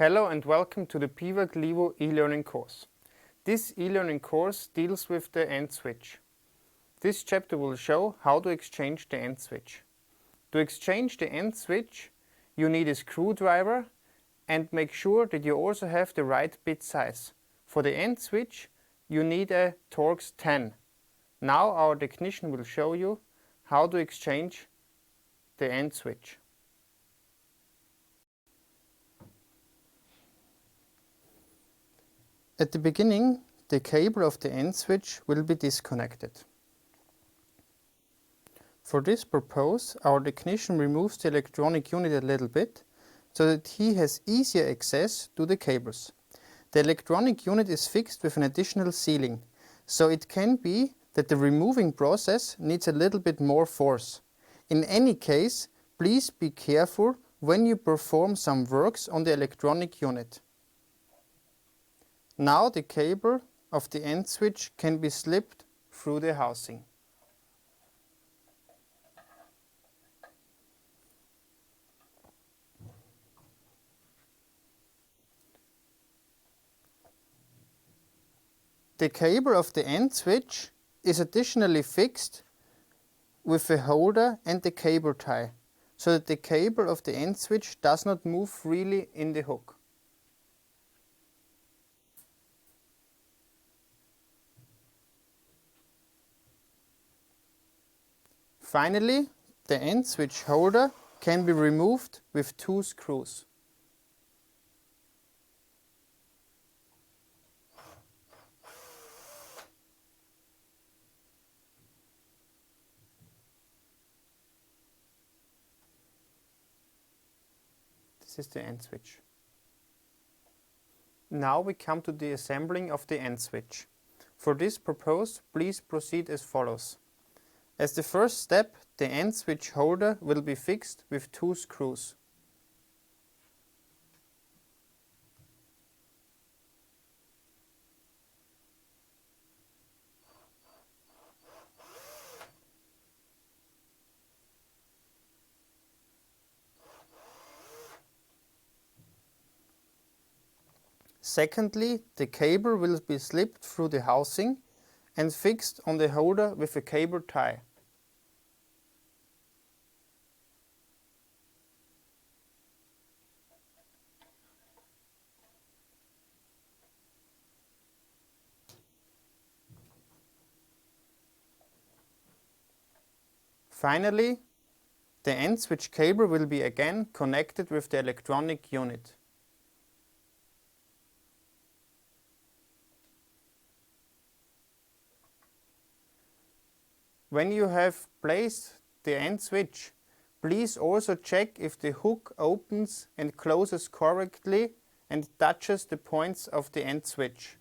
Hello and welcome to the PVAC Levo e-learning course. This e-learning course deals with the end switch. This chapter will show how to exchange the end switch. To exchange the end switch, you need a screwdriver and make sure that you also have the right bit size. For the end switch, you need a Torx 10. Now our technician will show you how to exchange the end switch. At the beginning, the cable of the end switch will be disconnected. For this purpose, our technician removes the electronic unit a little bit so that he has easier access to the cables. The electronic unit is fixed with an additional sealing, so it can be that the removing process needs a little bit more force. In any case, please be careful when you perform some works on the electronic unit. Now the cable of the end switch can be slipped through the housing. The cable of the end switch is additionally fixed with a holder and the cable tie, so that the cable of the end switch does not move freely in the hook. Finally, the end switch holder can be removed with 2 screws. This is the end switch. Now we come to the assembling of the end switch. For this purpose, please proceed as follows. As the first step, the end switch holder will be fixed with 2 screws. Secondly, the cable will be slipped through the housing and fixed on the holder with a cable tie. Finally, the end switch cable will be again connected with the electronic unit. When you have placed the end switch, please also check if the hook opens and closes correctly and touches the points of the end switch.